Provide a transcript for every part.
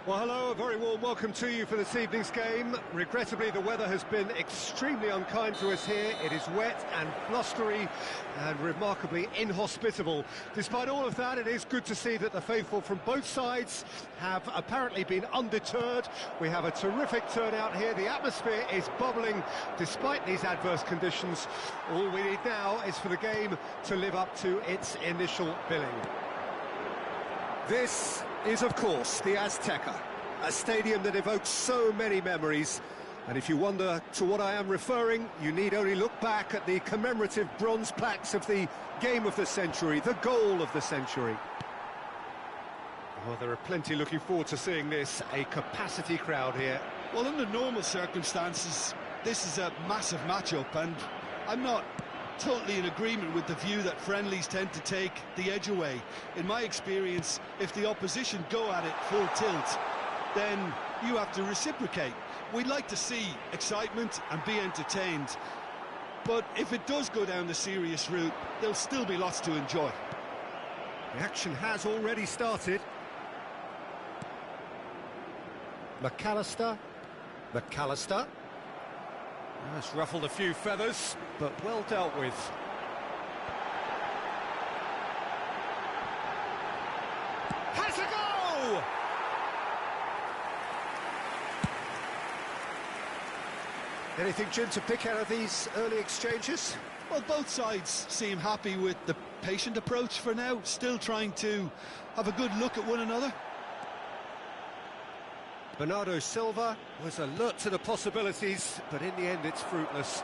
Well, hello, a very warm welcome to you for this evening's game. Regrettably, the weather has been extremely unkind to us here. It is wet and blustery and remarkably inhospitable. Despite all of that, it is good to see that the faithful from both sides have apparently been undeterred. We have a terrific turnout here. The atmosphere is bubbling despite these adverse conditions. All we need now is for the game to live up to its initial billing. This is, of course, the Azteca, a stadium that evokes so many memories. And if you wonder to what I am referring, you need only look back at the commemorative bronze plaques of the game of the century, the goal of the century. Well, there are plenty looking forward to seeing this, a capacity crowd here. Well, under normal circumstances, this is a massive matchup, and I'm not totally in agreement with the view that friendlies tend to take the edge away. In my experience, if the opposition go at it full tilt, then you have to reciprocate. We'd like to see excitement and be entertained, but if it does go down the serious route, there'll still be lots to enjoy. The action has already started. McAllister. That's ruffled a few feathers, but well dealt with. Has a go! Anything, Jim, to pick out of these early exchanges? Well, both sides seem happy with the patient approach for now, still trying to have a good look at one another. Bernardo Silva was alert to the possibilities, but in the end it's fruitless.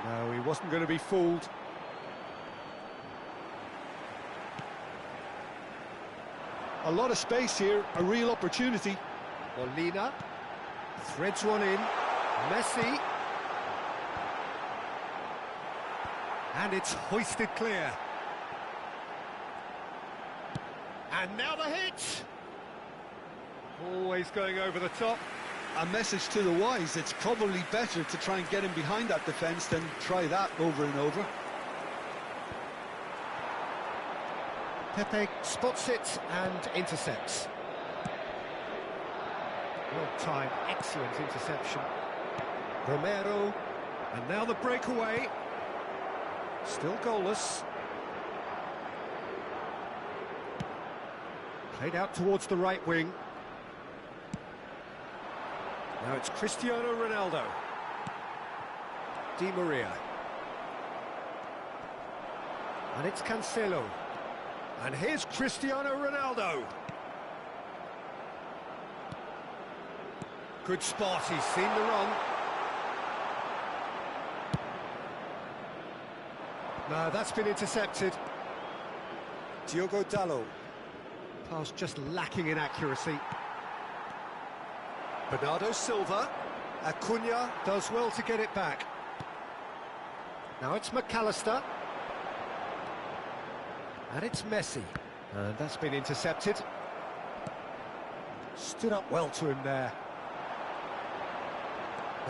No, he wasn't going to be fooled. A lot of space here, a real opportunity. Molina threads one in. Messi. And it's hoisted clear. And now the hit! Always going over the top. A message to the wise, it's probably better to try and get him behind that defence than try that over and over. Pepe spots it and intercepts. Well-timed, excellent interception. Romero, and now the breakaway. Still goalless. Played out towards the right wing. Now it's Cristiano Ronaldo. Di Maria. And it's Cancelo. And here's Cristiano Ronaldo. Good spot, he's seen the run. No, that's been intercepted. Diogo Dalot. Pass just lacking in accuracy. Bernardo Silva. Acuna does well to get it back. Now it's McAllister. And it's Messi. And that's been intercepted. Stood up well to him there.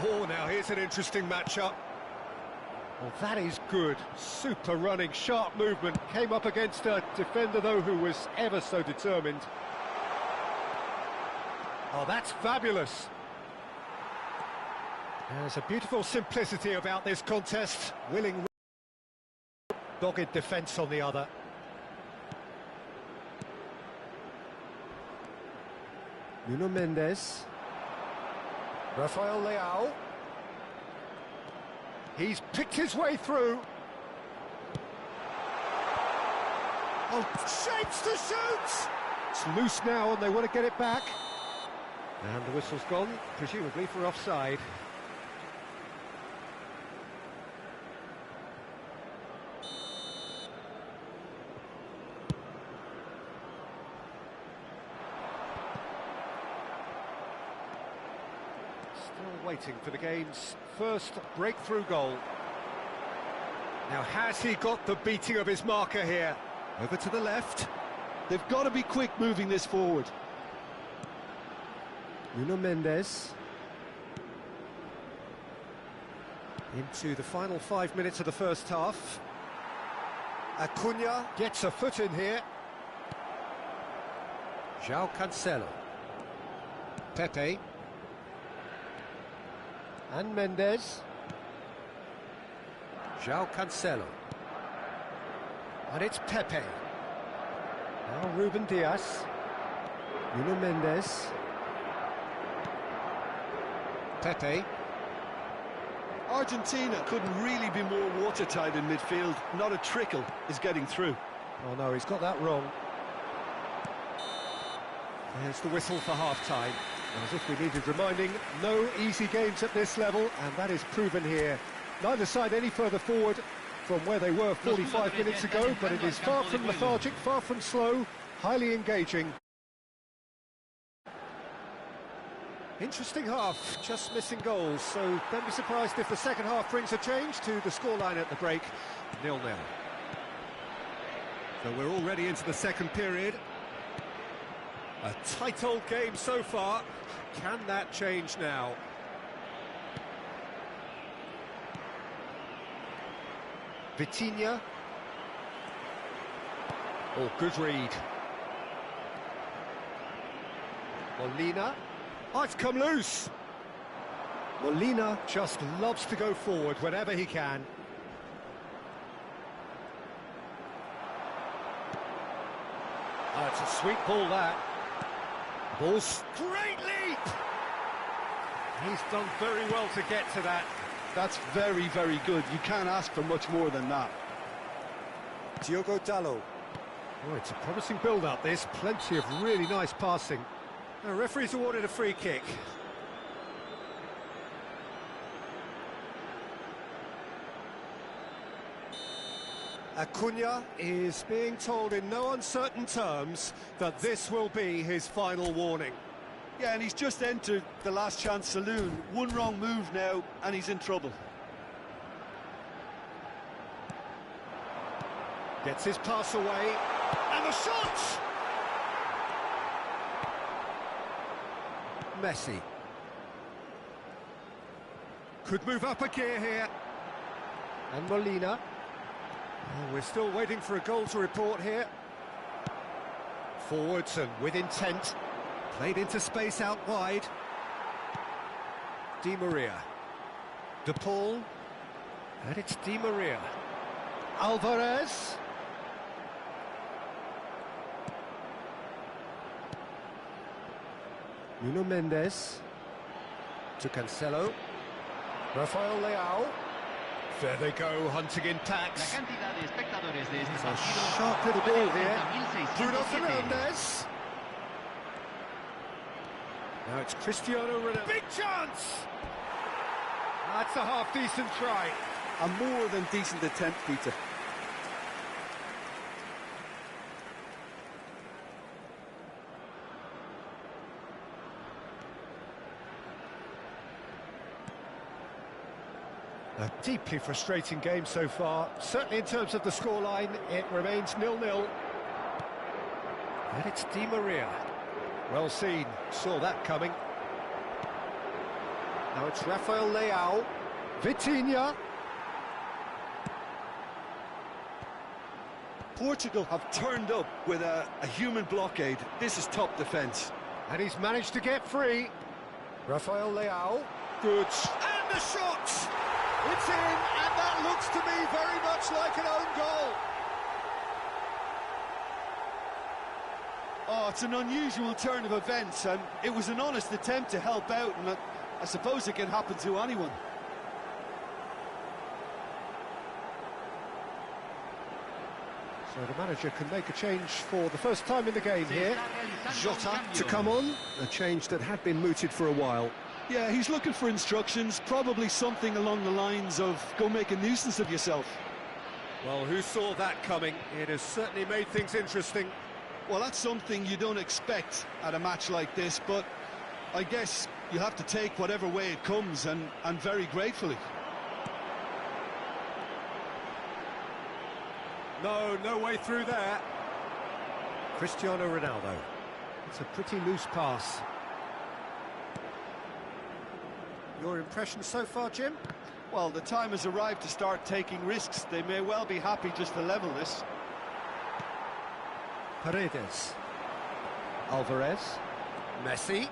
Oh, now here's an interesting matchup. Well, that is good. Super running, sharp movement. Came up against a defender, though, who was ever so determined. Oh, that's fabulous. There's a beautiful simplicity about this contest. Willing, dogged defence on the other. Nuno Mendes. Rafael Leao. He's picked his way through. Oh, shapes to shoot! It's loose now and they want to get it back. And the whistle's gone, presumably for offside. Still waiting for the game's first breakthrough goal. Now, has he got the beating of his marker here? Over to the left. They've got to be quick moving this forward. Nuno Mendes. Into the final 5 minutes of the first half. Acuna gets a foot in here. João Cancelo. Pepe. And Mendes. João Cancelo. And it's Pepe. Now Ruben Dias. Nuno Mendes. Pepe. Argentina couldn't really be more watertight in midfield. Not a trickle is getting through. Oh no, he's got that wrong. There's the whistle for half-time. As if we needed reminding, no easy games at this level, and that is proven here. Neither side any further forward from where they were 45 minutes ago, but it is far from lethargic, far from slow, highly engaging. Interesting half, just missing goals, so don't be surprised if the second half brings a change to the scoreline at the break, 0-0. So we're already into the second period. A tight old game so far. Can that change now? Vitinha. Oh, good read. Molina. Oh, it's come loose. Molina just loves to go forward whenever he can. Oh, it's a sweet ball, that. Ball's great leap! He's done very well to get to that. That's very, very good. You can't ask for much more than that. Diogo Dalot. Oh, it's a promising build-up, this. Plenty of really nice passing. The referee's awarded a free kick. Acuna is being told in no uncertain terms that this will be his final warning. Yeah, and he's just entered the last chance saloon. One wrong move now, and he's in trouble. Gets his pass away, and the shot! Messi. Could move up a gear here. And Molina. Oh, we're still waiting for a goal to report here. Forwards and with intent. Played into space out wide. Di Maria. De Paul. And it's Di Maria. Alvarez. Nuno Mendes. To Cancelo. Rafael Leao. There they go, hunting in packs. A sharp little ball here. Bruno Fernandes. Now it's Cristiano Ronaldo. Big chance! That's a half-decent try. A more than decent attempt, Peter. A deeply frustrating game so far. Certainly in terms of the scoreline, it remains 0-0. And it's Di Maria. Well seen, saw that coming. Now it's Rafael Leao. Vitinha. Portugal have turned up with a human blockade. This is top defence. And he's managed to get free. Rafael Leao. Good. And the shot! It's in, and that looks to me very much like an own goal. Oh, it's an unusual turn of events, and it was an honest attempt to help out, and I suppose it can happen to anyone. So the manager can make a change for the first time in the game here. Jota to come on, a change that had been mooted for a while. Yeah, he's looking for instructions, probably something along the lines of, go make a nuisance of yourself. Well, who saw that coming? It has certainly made things interesting. Well, that's something you don't expect at a match like this, but I guess you have to take whatever way it comes, and very gratefully. No way through there. Cristiano Ronaldo. It's a pretty loose pass. Your impression so far, Jim? Well, the time has arrived to start taking risks. They may well be happy just to level this. Paredes. Alvarez. Messi.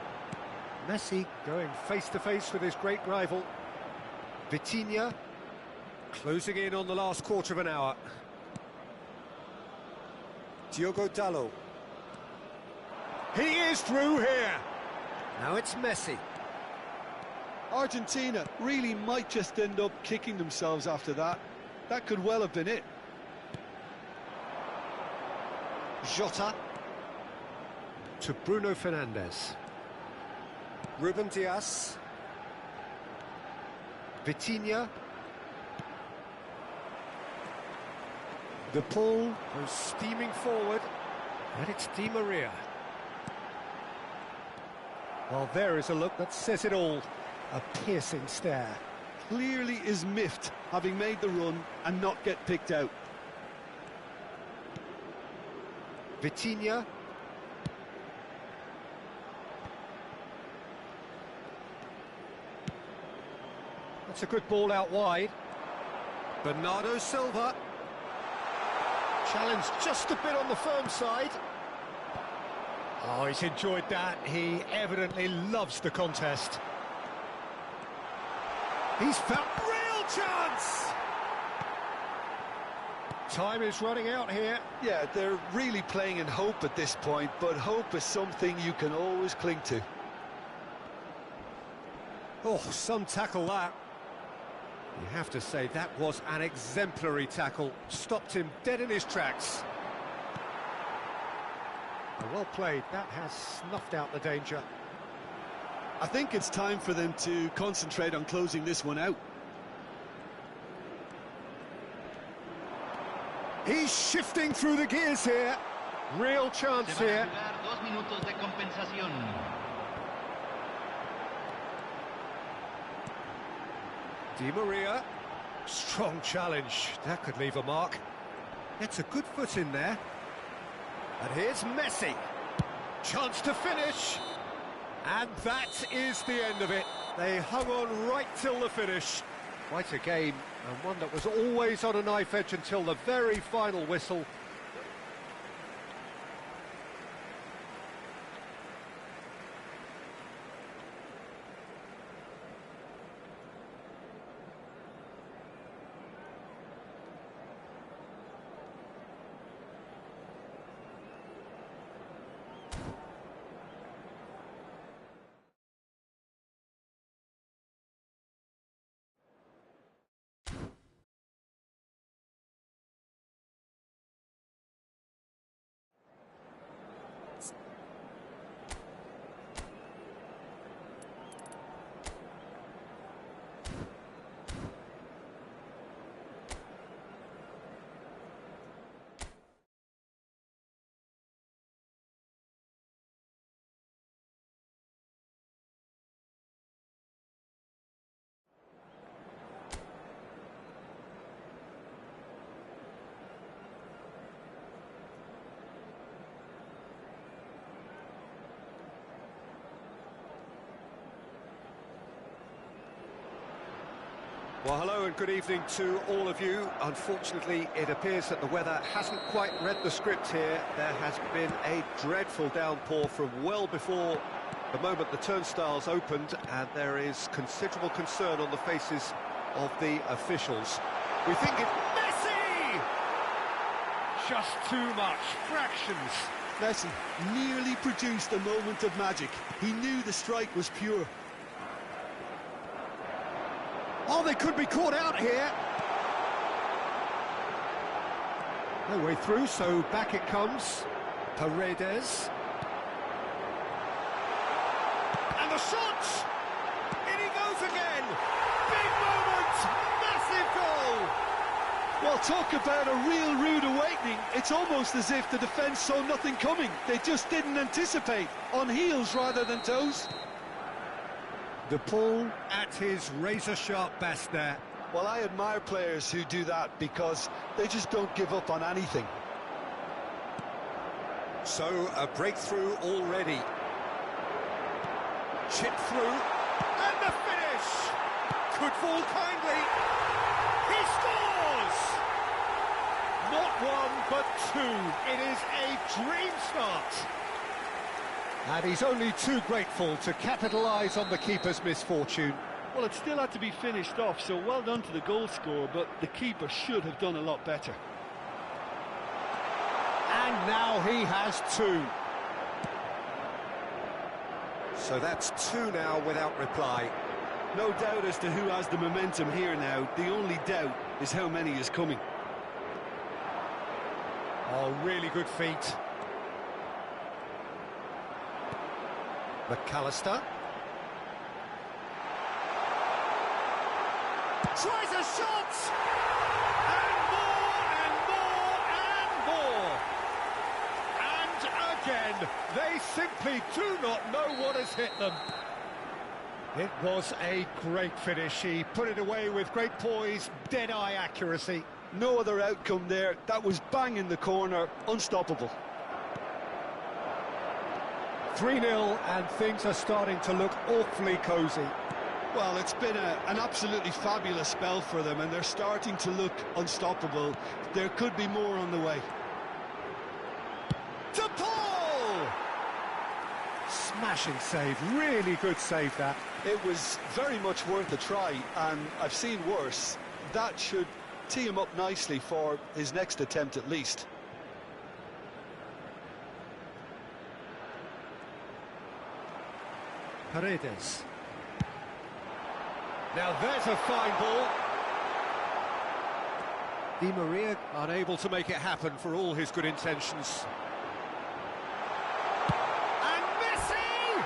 Messi going face-to-face with his great rival. Vitinha. Closing in on the last quarter of an hour. Diogo Dalot. He is through here. Now it's Messi. Argentina really might just end up kicking themselves after that. That could well have been it. Jota. To Bruno Fernandes. Ruben Dias. Vitinha. De Paul goes steaming forward, and it's Di Maria. Well, there is a look that says it all. A piercing stare. Clearly is miffed, having made the run and not get picked out. Vitinha. That's a good ball out wide. Bernardo Silva. Challenge just a bit on the firm side. Oh, he's enjoyed that. He evidently loves the contest. He's found real chance! Time is running out here. Yeah, they're really playing in hope at this point, but hope is something you can always cling to. Oh, some tackle that. You have to say that was an exemplary tackle. Stopped him dead in his tracks. Well played. That has snuffed out the danger. I think it's time for them to concentrate on closing this one out. He's shifting through the gears here. Real chance here. Di Maria. Strong challenge. That could leave a mark. Gets a good foot in there. And here's Messi. Chance to finish. And that is the end of it. They hung on right till the finish. Quite a game, and one that was always on a knife edge until the very final whistle. Well, hello and good evening to all of you. Unfortunately, it appears that the weather hasn't quite read the script here. There has been a dreadful downpour from well before the moment the turnstiles opened, and there is considerable concern on the faces of the officials. We think it's Messi! Just too much, fractions. Messi nearly produced a moment of magic. He knew the strike was pure. Oh, they could be caught out here. No way through, so back it comes. Paredes. And the shot! In he goes again! Big moment! Massive goal! Well, talk about a real rude awakening. It's almost as if the defence saw nothing coming. They just didn't anticipate. On heels rather than toes. De Paul at his razor-sharp best there. Well, I admire players who do that because they just don't give up on anything. So, a breakthrough already. Chip through, and the finish! Could fall kindly. He scores! Not one, but two. It is a dream start. And he's only too grateful to capitalise on the keeper's misfortune. Well, it still had to be finished off, so well done to the goal scorer, but the keeper should have done a lot better. And now he has two. So that's two now without reply. No doubt as to who has the momentum here now. The only doubt is how many is coming. Oh, really good feet. McAllister. Tries a shot! And more, and more, and more! And again, they simply do not know what has hit them. It was a great finish. He put it away with great poise, dead-eye accuracy. No other outcome there. That was bang in the corner, unstoppable. 3-0, and things are starting to look awfully cosy. Well, it's been an absolutely fabulous spell for them, and they're starting to look unstoppable. There could be more on the way. To Paul! Smashing save, really good save that. It was very much worth a try, and I've seen worse. That should tee him up nicely for his next attempt at least. Paredes. Now there's a fine ball. Di Maria unable to make it happen for all his good intentions. And Messi!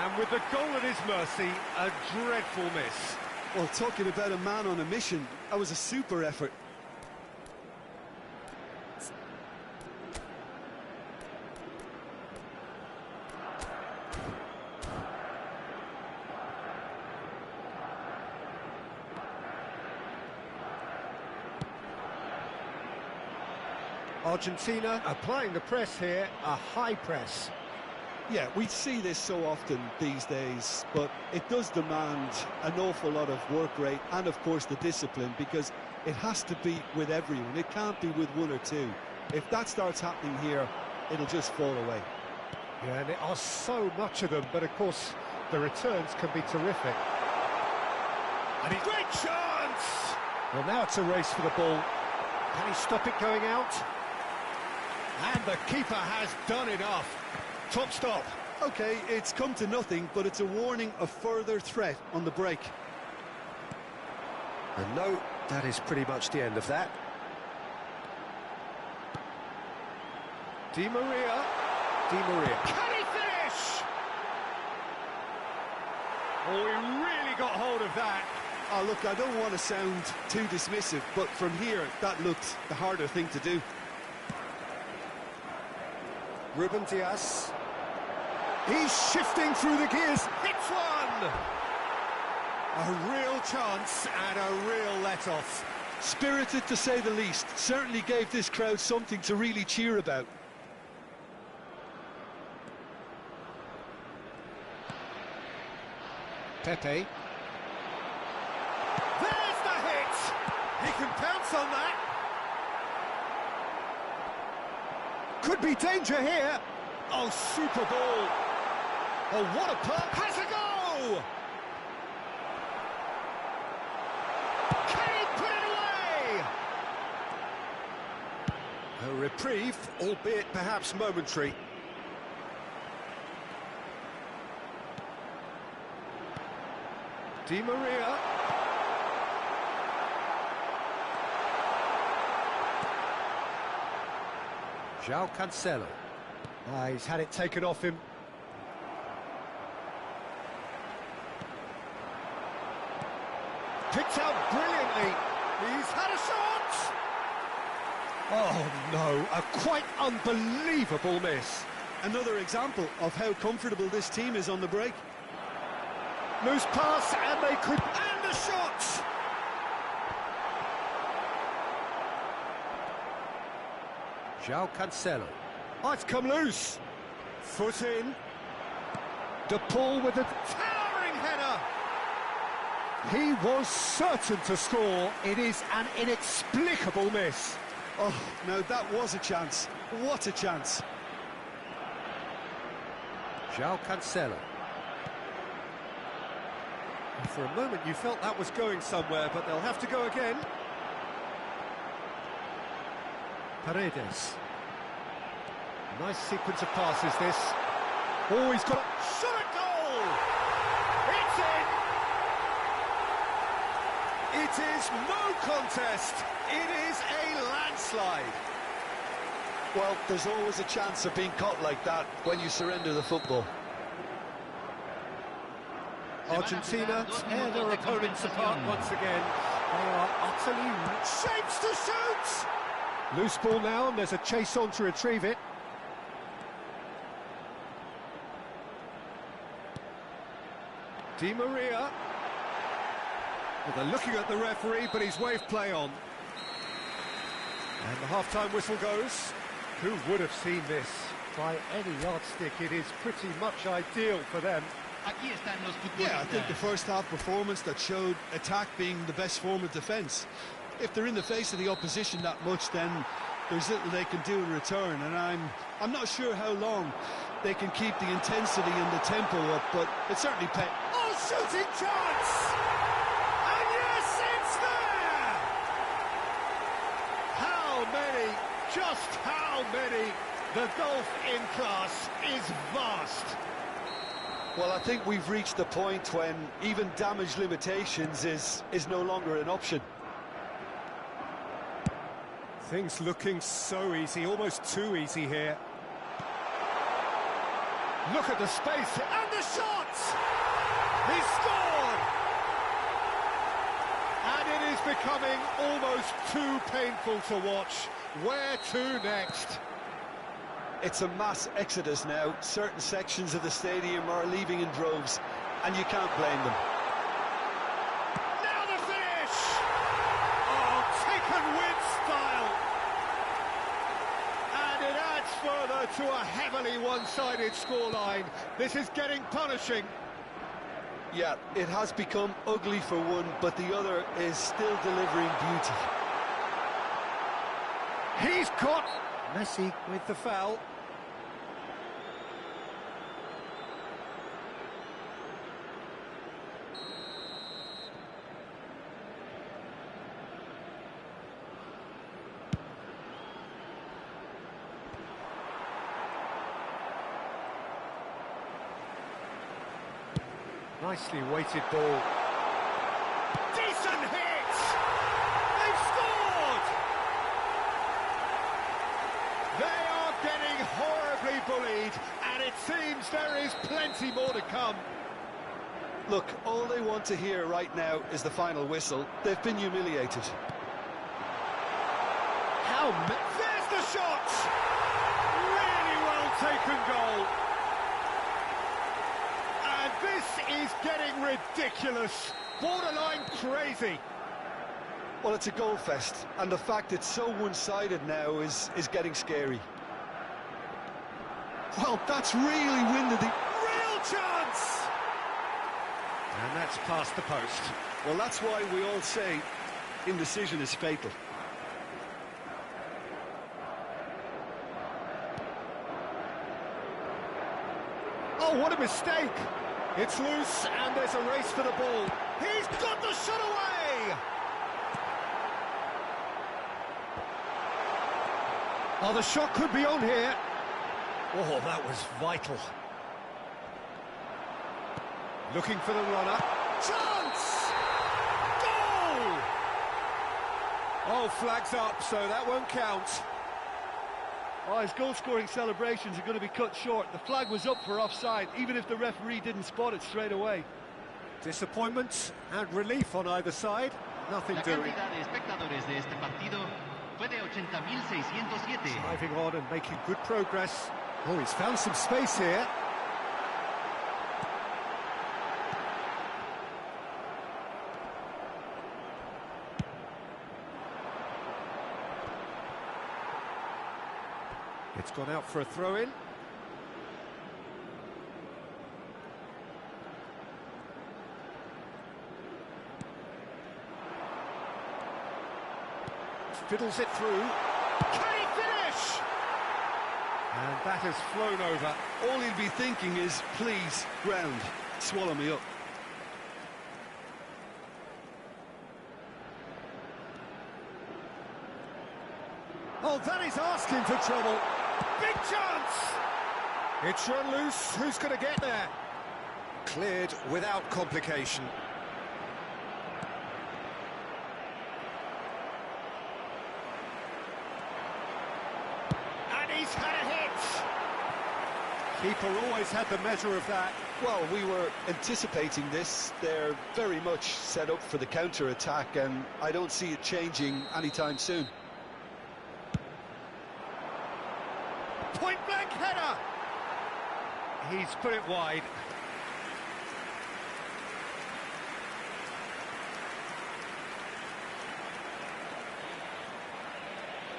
And with the goal at his mercy, a dreadful miss. Well, talking about a man on a mission, that was a super effort. Argentina applying the press here, a high press. Yeah, we see this so often these days, but it does demand an awful lot of work rate and, of course, the discipline, because it has to be with everyone. It can't be with one or two. If that starts happening here, it'll just fall away. Yeah, and there are so much of them, but, of course, the returns can be terrific. And a great chance! Well, now it's a race for the ball. Can he stop it going out? And the keeper has done enough. Top stop. OK, it's come to nothing, but it's a warning of further threat on the break. And no, that is pretty much the end of that. Di Maria. Di Maria. Can he finish? Oh, he really got hold of that. Oh, look, I don't want to sound too dismissive, but from here, that looked the harder thing to do. Ruben Diaz. He's shifting through the gears. Hits one! A real chance and a real let-off. Spirited, to say the least. Certainly gave this crowd something to really cheer about. Pepe. There's the hit! He can pounce on that. Could be danger here. Oh, super ball. Oh, what a puck. Has a go! Can he put it away? A reprieve, albeit perhaps momentary. Di Maria. João Cancelo. He's had it taken off him. Picked out brilliantly. He's had a shot! Oh no, a quite unbelievable miss. Another example of how comfortable this team is on the break. Loose pass, and they could... And the shot! João Cancelo. Oh, it's come loose. Foot in. De Paul with a towering header. He was certain to score. It is an inexplicable miss. Oh, now that was a chance. What a chance. João Cancelo. And for a moment you felt that was going somewhere, but they'll have to go again. Paredes. Nice sequence of passes this. Oh, he's got a shot at goal! It's in! It is no contest. It is a landslide. Well, there's always a chance of being caught like that when you surrender the football. Argentina tear their opponents apart once again. They are utterly shapes to shoot! Loose ball now, and there's a chase on to retrieve it. Di Maria. Well, they're looking at the referee, but he's waved play on. And the half-time whistle goes. Who would have seen this? By any yardstick, it is pretty much ideal for them. Yeah, I think the first half performance that showed attack being the best form of defence. If they're in the face of the opposition that much, then there's little they can do in return, and I'm not sure how long they can keep the intensity and the tempo up, but it certainly paid. Oh, shooting chance! And yes, it's there! How many, just how many? The gulf in class is vast. Well, I think we've reached the point when even damage limitations is no longer an option. Things looking so easy, almost too easy here. Look at the space, and the shot! He scored! And it is becoming almost too painful to watch. Where to next? It's a mass exodus now. Certain sections of the stadium are leaving in droves, and you can't blame them. Now the finish! Oh, taken with style! And it adds further to a heavily one-sided scoreline. This is getting punishing. Yeah, it has become ugly for one, but the other is still delivering beauty. He's caught Messi with the foul. Nicely weighted ball. Decent hit! They've scored! They are getting horribly bullied, and it seems there is plenty more to come. Look, all they want to hear right now is the final whistle. They've been humiliated. There's the shot! Really well taken goal. And this is getting ridiculous, borderline crazy. Well, it's a goal fest, and the fact it's so one-sided now is getting scary. Well, that's really winded the... Real chance! And that's past the post. Well, that's why we all say indecision is fatal. Oh, what a mistake! It's loose, and there's a race for the ball. He's got the shot away! Oh, the shot could be on here. Oh, that was vital. Looking for the runner. Chance! Goal! Oh, flags up, so that won't count. Oh, his goal-scoring celebrations are going to be cut short. The flag was up for offside, even if the referee didn't spot it straight away. Disappointment and relief on either side. Nothing doing. Driving on and making good progress. Oh, he's found some space here. It's gone out for a throw-in. Fiddles it through. Can he finish? And that has flown over. All he'll be thinking is, please, ground, swallow me up. Oh, that is asking for trouble. Big chance! It's run loose. Who's going to get there? Cleared without complication. And he's had a hit! Keeper always had the measure of that. Well, we were anticipating this. They're very much set up for the counter-attack, and I don't see it changing anytime soon. Point-blank header! He's put it wide.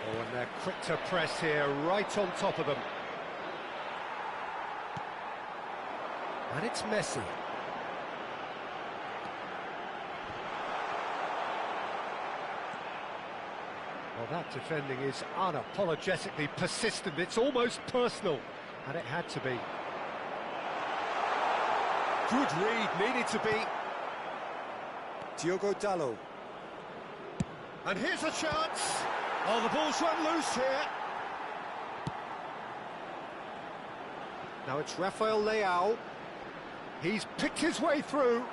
Oh, and they're quick to press here, right on top of them. And it's Messi. Well, that defending is unapologetically persistent. It's almost personal, and it had to be. Good read, needed to be. Diogo Dalot. And here's a chance. Oh, the ball's run loose here. Now it's Rafael Leao. He's picked his way through.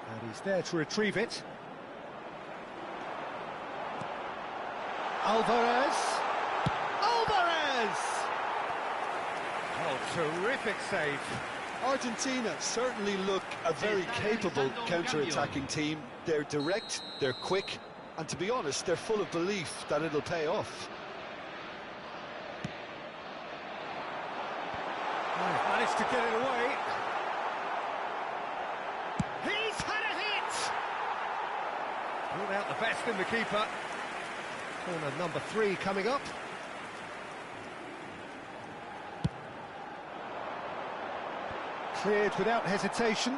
And he's there to retrieve it. Alvarez! Alvarez! Oh, terrific save. Argentina certainly look a very capable counter-attacking team. They're direct, they're quick, and to be honest, they're full of belief that it'll pay off. Oh, managed to get it away. He's had a hit! Ruled out the best in the keeper. Corner number 3 coming up. Cleared without hesitation.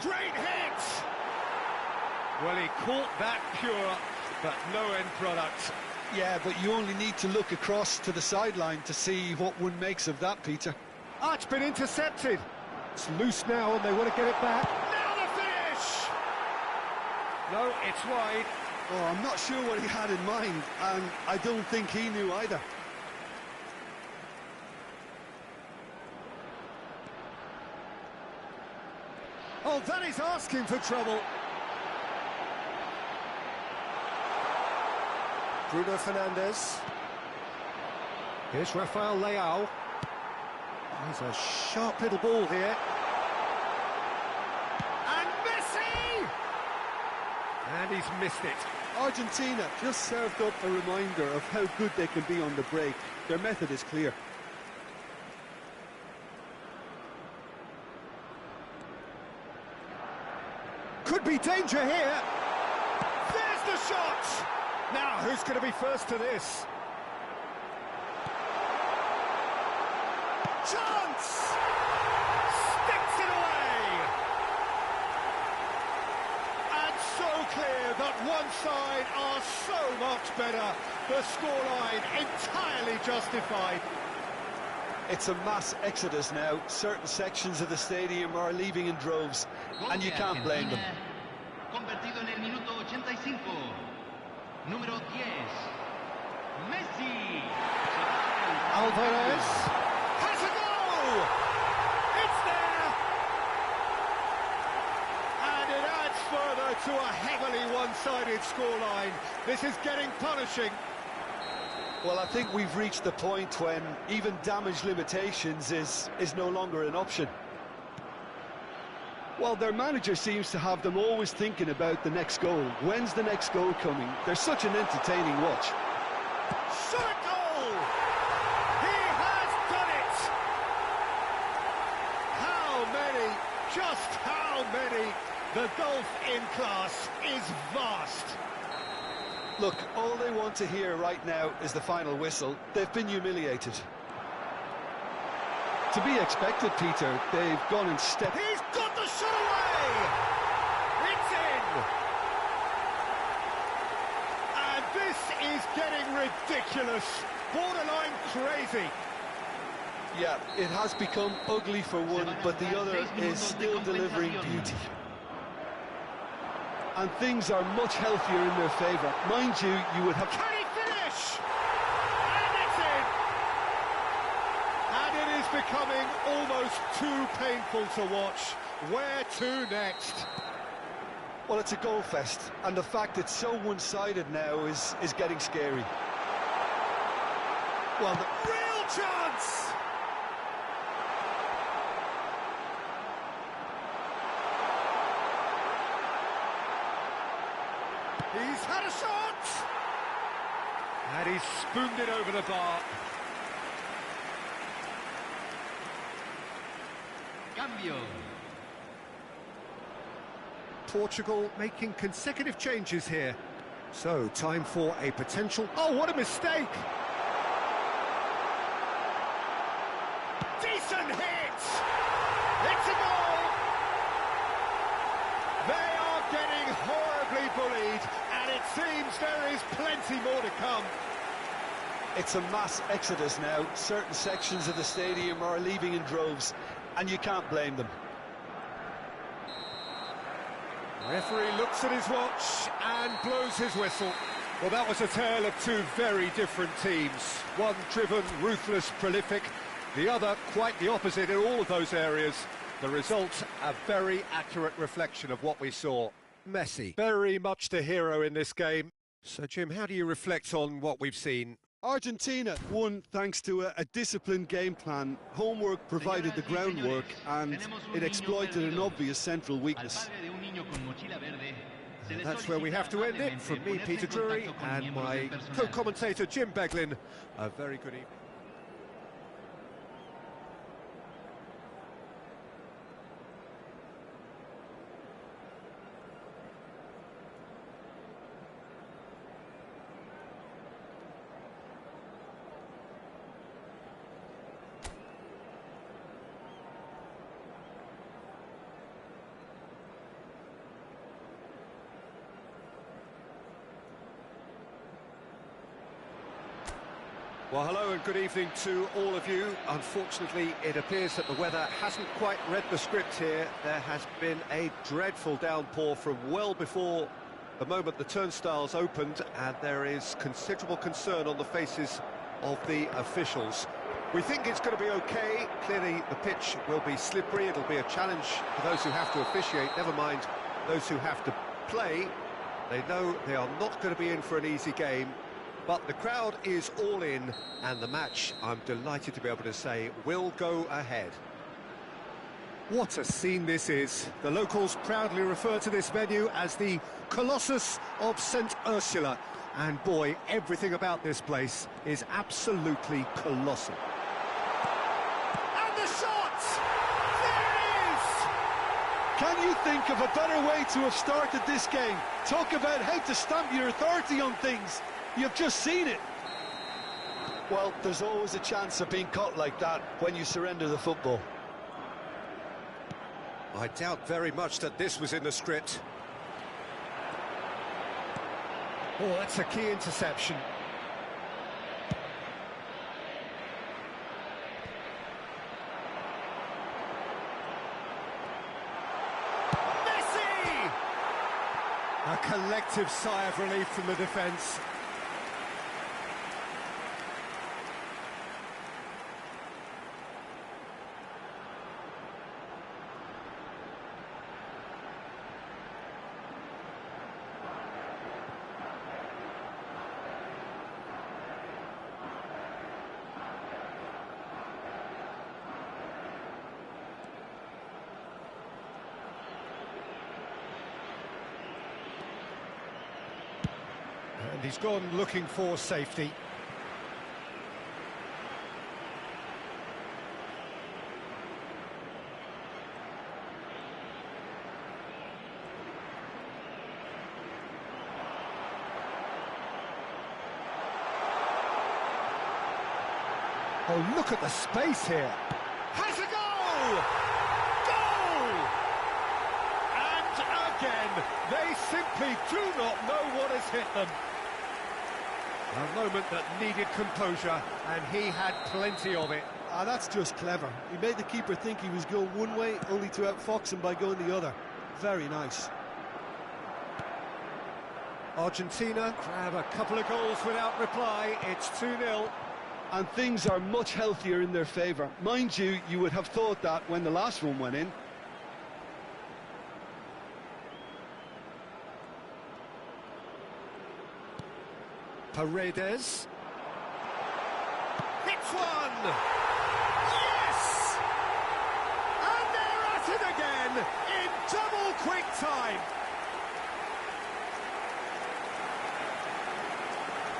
Great hit! Well, he caught that pure, but no end product. Yeah, but you only need to look across to the sideline to see what one makes of that, Peter. Ah, it's been intercepted. It's loose now and they want to get it back. Now the finish! No, it's wide. Oh, I'm not sure what he had in mind, and I don't think he knew either. Oh, that is asking for trouble. Bruno Fernandes. Here's Rafael Leao. He's a sharp little ball here. And Messi! And he's missed it. Argentina just served up a reminder of how good they can be on the break. Their method is clear. Could be danger here. There's the shot! Now, who's going to be first to this? Chance! Sticks it away! And so clear that one side are so much better. The scoreline entirely justified. It's a mass exodus now. Certain sections of the stadium are leaving in droves, and you can't blame them. Convertido en el minuto 85. Número 10. Messi. Alvarez has a goal! It's there! And it adds further to a heavily one-sided scoreline. This is getting punishing. Well, I think we've reached the point when even damage limitations is no longer an option. Well, their manager seems to have them always thinking about the next goal. When's the next goal coming? They're such an entertaining watch. Shot a goal! He has done it! How many? Just how many? The gulf in class is vast. Look, all they want to hear right now is the final whistle. They've been humiliated. To be expected, Peter. They've gone and stepped. He's got the shot away! It's in! And this is is getting ridiculous, borderline crazy. Yeah, it has become ugly for one, but the other is still delivering beauty. And things are much healthier in their favour. Mind you, you would have... Can he finish? And it's in! And it is becoming almost too painful to watch. Where to next? Well, it's a goal fest, and the fact it's so one-sided now is getting scary. Well, the real chance! He's had a shot! And he's spooned it over the bar. Cambio. Portugal making consecutive changes here. So, time for a potential... Oh, what a mistake! Decent hit! It's a goal! They are getting horribly bullied, and it seems there is plenty more to come. It's a mass exodus now. Certain sections of the stadium are leaving in droves, and you can't blame them. Referee looks at his watch and blows his whistle. Well, that was a tale of two very different teams. One driven, ruthless, prolific. The other quite the opposite in all of those areas. The result, a very accurate reflection of what we saw. Messi, very much the hero in this game. So, Jim, how do you reflect on what we've seen? Argentina won thanks to a disciplined game plan. Homework provided the groundwork, and it exploited an obvious central weakness. And that's where we have to end it. From me, Peter Drury, and my co-commentator, Jim Beglin. A very good evening. Well, hello and good evening to all of you. Unfortunately, it appears that the weather hasn't quite read the script here. There has been a dreadful downpour from well before the moment the turnstiles opened, and there is considerable concern on the faces of the officials. We think it's going to be okay. Clearly, the pitch will be slippery. It'll be a challenge for those who have to officiate, never mind those who have to play. They know they are not going to be in for an easy game. But the crowd is all in, and the match, I'm delighted to be able to say, will go ahead. What a scene this is. The locals proudly refer to this venue as the Colossus of St. Ursula. And boy, everything about this place is absolutely colossal. And the shot! There it is! Can you think of a better way to have started this game? Talk about how to stamp your authority on things. You've just seen it. Well, there's always a chance of being caught like that when you surrender the football. I doubt very much that this was in the script. Oh, that's a key interception. Messi! A collective sigh of relief from the defence. And he's gone looking for safety. Oh, look at the space here. Has a goal! Goal! And again, they simply do not know what has hit them. A moment that needed composure, and he had plenty of it. Ah, that's just clever. He made the keeper think he was going one way, only to outfox him by going the other. Very nice. Argentina grab a couple of goals without reply. It's 2-0. And things are much healthier in their favour. Mind you, you would have thought that when the last one went in. Paredes. Hits one! Yes! And they're at it again in double quick time.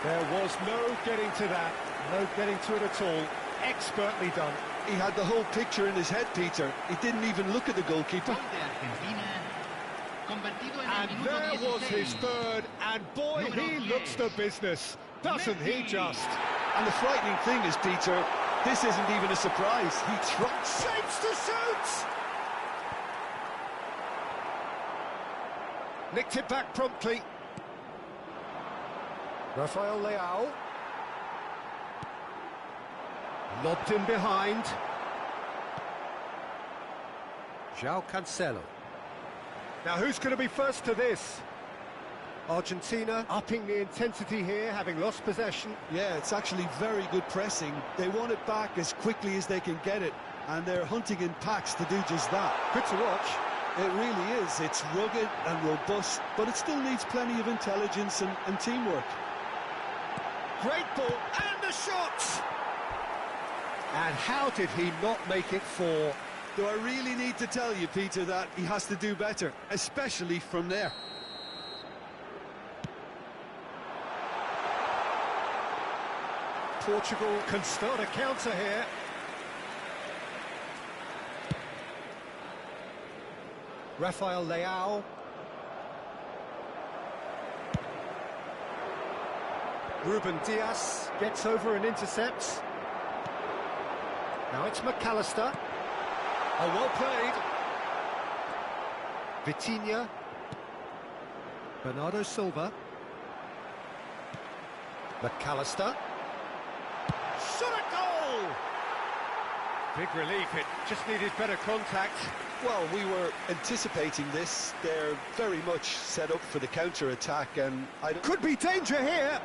There was no getting to that, no getting to it at all. Expertly done. He had the whole picture in his head, Peter. He didn't even look at the goalkeeper. And there was his third, and boy, he looks the business, doesn't he just? And the frightening thing is, Peter, this isn't even a surprise. He shapes to shoot! Nicked it back promptly. Rafael Leao. Lobbed in behind. João Cancelo. Now who's going to be first to this? Argentina upping the intensity here, having lost possession. Yeah, it's actually very good pressing. They want it back as quickly as they can get it, and they're hunting in packs to do just that. Good to watch. It really is. It's rugged and robust, but it still needs plenty of intelligence and teamwork. Great ball, and the shot! And how did he not make it four? Do I really need to tell you, Peter, that he has to do better, especially from there? Portugal can start a counter here. Rafael Leao. Ruben Dias gets over and intercepts. Now it's McAllister. Oh, well played. Vitinha. Bernardo Silva. McAllister. Shot a goal! Big relief, it just needed better contact. Well, we were anticipating this. They're very much set up for the counter-attack, and I don't... Could be danger here!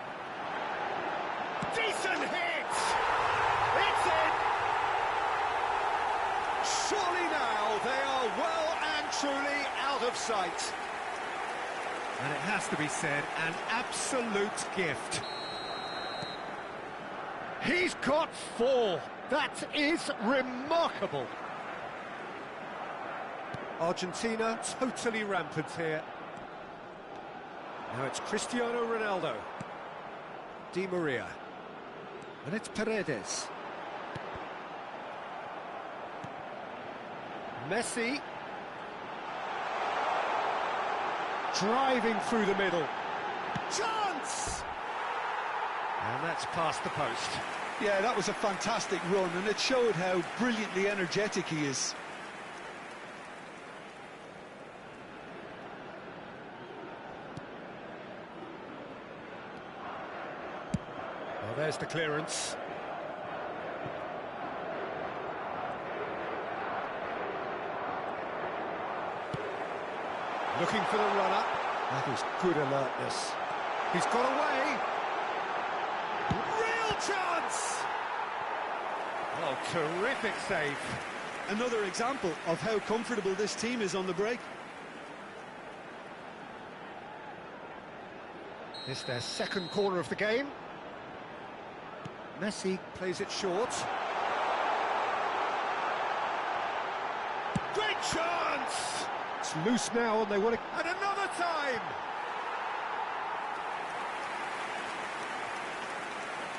Decent hit! It's in! Surely now they are well and truly out of sight. And it has to be said, an absolute gift. He's got four. That is remarkable. Argentina totally rampant here. Now it's Cristiano Ronaldo. Di Maria. And it's Paredes. Messi. Driving through the middle. Chance! And that's past the post. Yeah, that was a fantastic run, and it showed how brilliantly energetic he is. Well, there's the clearance. Looking for the runner. That is good alertness. He's got away. Real chance! Oh, terrific save. Another example of how comfortable this team is on the break. It's their second corner of the game. Messi plays it short. Great chance! It's loose now and they want to... And another time!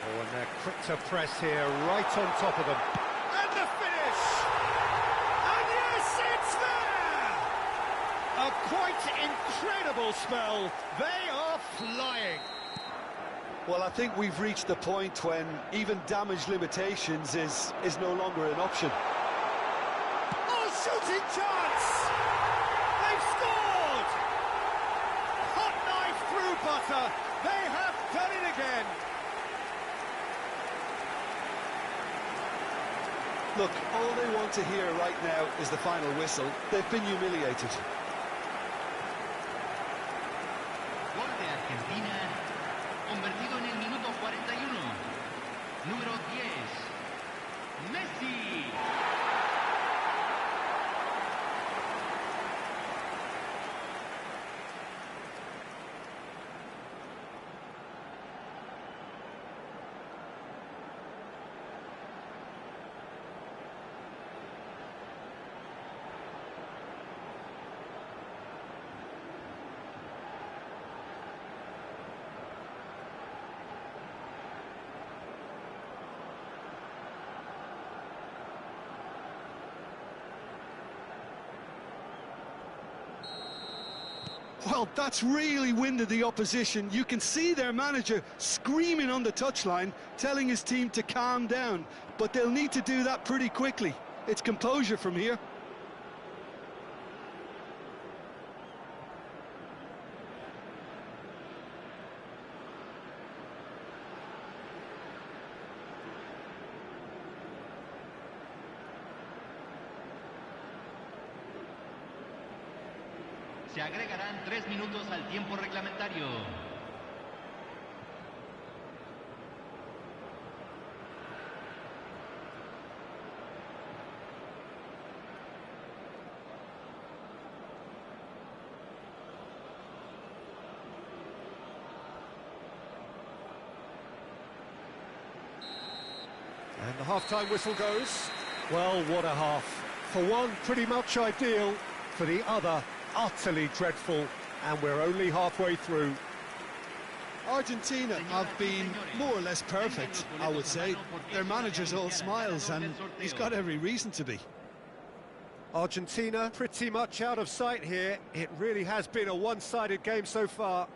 Oh, and they're quick to press here, right on top of them. And the finish! And yes, it's there! A quite incredible spell. They are flying. Well, I think we've reached the point when even damage limitations is no longer an option. Oh, shooting chance! They've scored! Hot knife through butter. They have done it again. Look, all they want to hear right now is the final whistle. They've been humiliated. Gol de Argentina, convertido en el minuto 41. Número 10, Messi. Well, that's really winded the opposition. You can see their manager screaming on the touchline, telling his team to calm down. But they'll need to do that pretty quickly. It's composure from here. Se agregarán 3 minutos al tiempo reglamentario. And the half-time whistle goes. Well, what a half. For one, pretty much ideal. For the other, utterly dreadful. And we're only halfway through. Argentina have been more or less perfect, I would say. Their manager's all smiles, and he's got every reason to be. Argentina pretty much out of sight here. It really has been a one-sided game so far.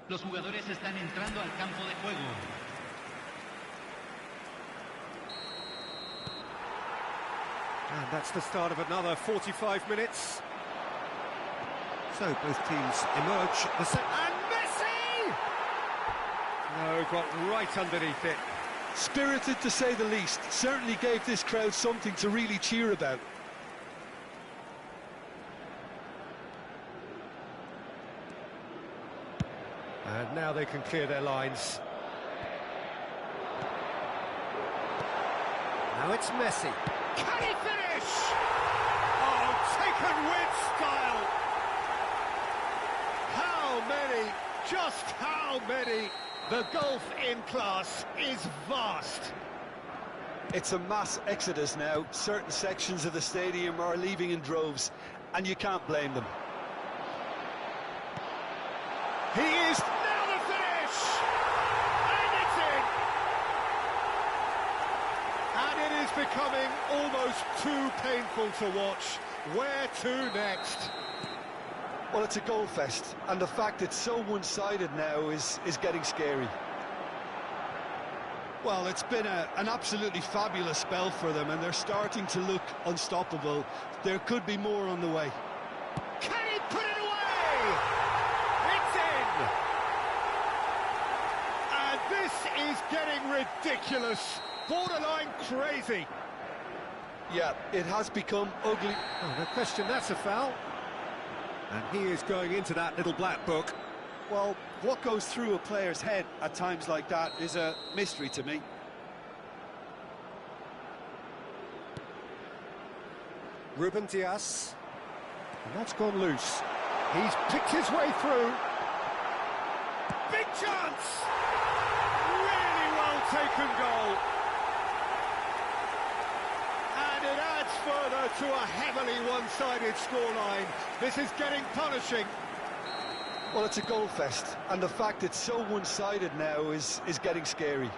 Los jugadores están entrando al campo de juego. And that's the start of another 45 minutes. So both teams emerge the set. And Messi! No, got right underneath it. Spirited to say the least. Certainly gave this crowd something to really cheer about. And now they can clear their lines. Now it's Messi. Can he finish? Oh, taken with style. How many? Just how many? The gulf in class is vast. It's a mass exodus now. Certain sections of the stadium are leaving in droves, and you can't blame them. He is now the finish! And it's in! And it is becoming almost too painful to watch. Where to next? Well, it's a goal fest, and the fact it's so one-sided now is getting scary. Well, it's been an absolutely fabulous spell for them, and they're starting to look unstoppable. There could be more on the way. Can he put it away? It's in! And this is getting ridiculous, borderline crazy. Yeah, it has become ugly. Oh, no question, that's a foul. And he is going into that little black book. Well, what goes through a player's head at times like that is a mystery to me. Ruben Dias. And that's gone loose. He's picked his way through. Big chance! Really well taken goal. And it adds further to a heavily one-sided scoreline. This is getting punishing. Well, it's a goal fest, and the fact it's so one-sided now is getting scary.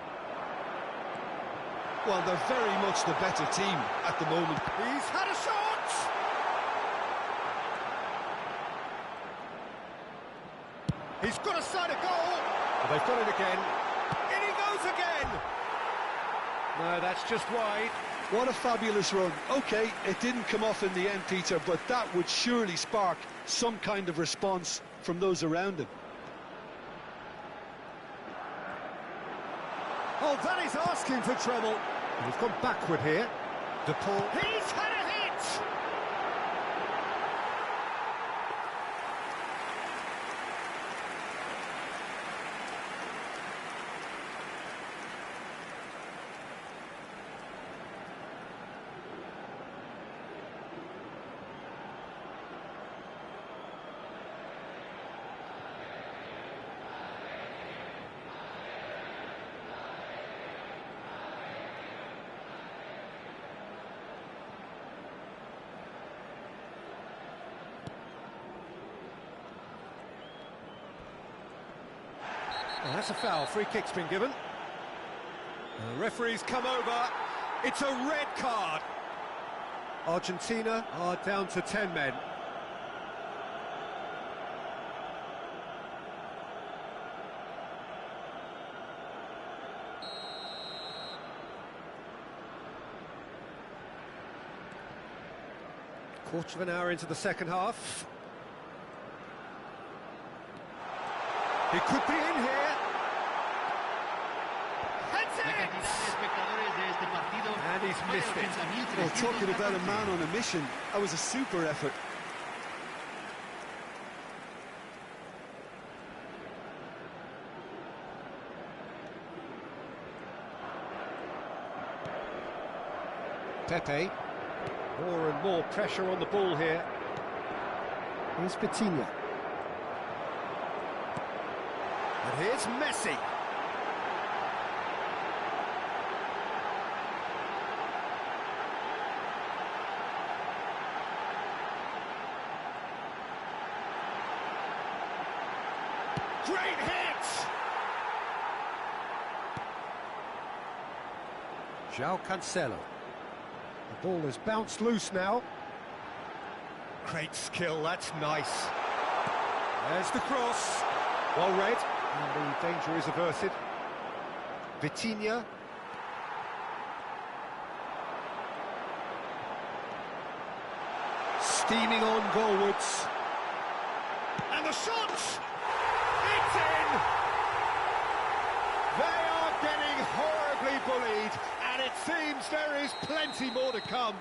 Well, they're very much the better team at the moment. He's had a shot! He's got a side of goal! Well, they've got it again. In he goes again! No, that's just wide. What a fabulous run. OK, it didn't come off in the end, Peter, but that would surely spark some kind of response from those around him. Oh, that is asking for trouble. He's gone backward here. De Paul. He's had a hit! Well, that's a foul. Free kick's been given. The referee's come over. It's a red card. Argentina are down to 10 men. Quarter of an hour into the second half. He could be in here. Heads it! And he's missed it. Well, talking about a man on a mission, that was a super effort. Pepe. More and more pressure on the ball here. Here's Petiña. And here's Messi. Great hit! João Cancelo. The ball has bounced loose now. Great skill, that's nice. There's the cross. Well read. And the danger is averted. Vitinha. Steaming on goalwards. And the shot! It's in! They are getting horribly bullied, and it seems there is plenty more to come.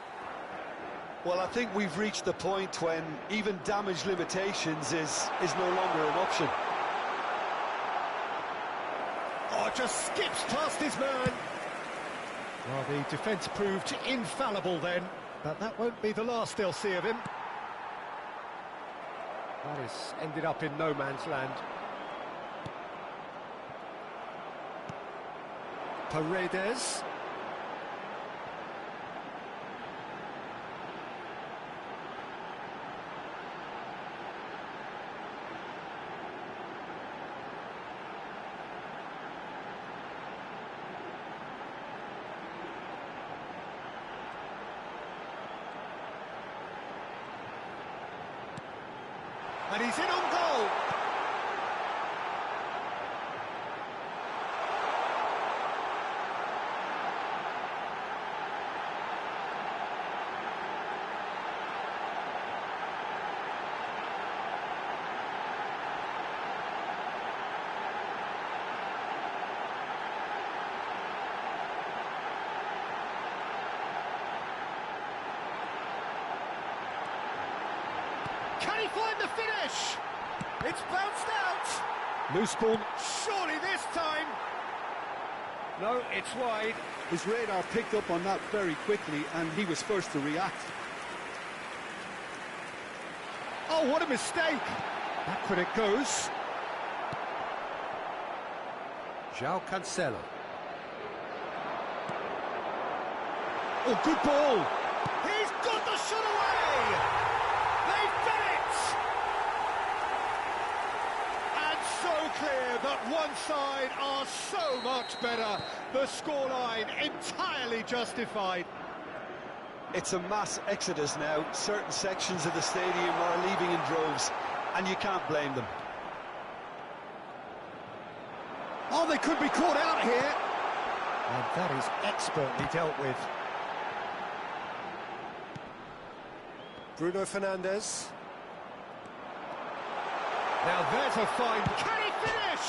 Well, I think we've reached the point when even damage limitations is no longer an option. Oh, just skips past his man. Well, the defence proved infallible then, but that won't be the last they'll see of him. That has ended up in no man's land. Paredes. And he's in on goal. Can he find the finish? It's bounced out. Loose ball. Surely this time. No, it's wide. His radar picked up on that very quickly, and he was first to react. Oh, what a mistake. Back when it goes. João Cancelo. Oh, good ball. He's got the shot away. They've done it. And so clear that one side are so much better. The scoreline entirely justified. It's a mass exodus now. Certain sections of the stadium are leaving in droves, and you can't blame them. Oh, they could be caught out here. And that is expertly dealt with. Bruno Fernandes. Now there's a fine. Can he finish?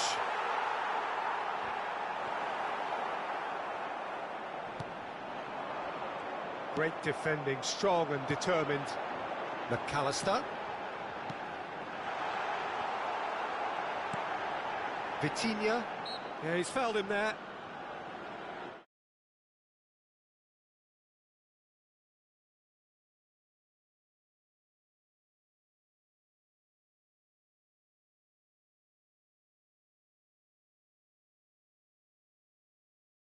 Great defending, strong and determined. McAllister. Vitinha. Yeah, he's fouled him there.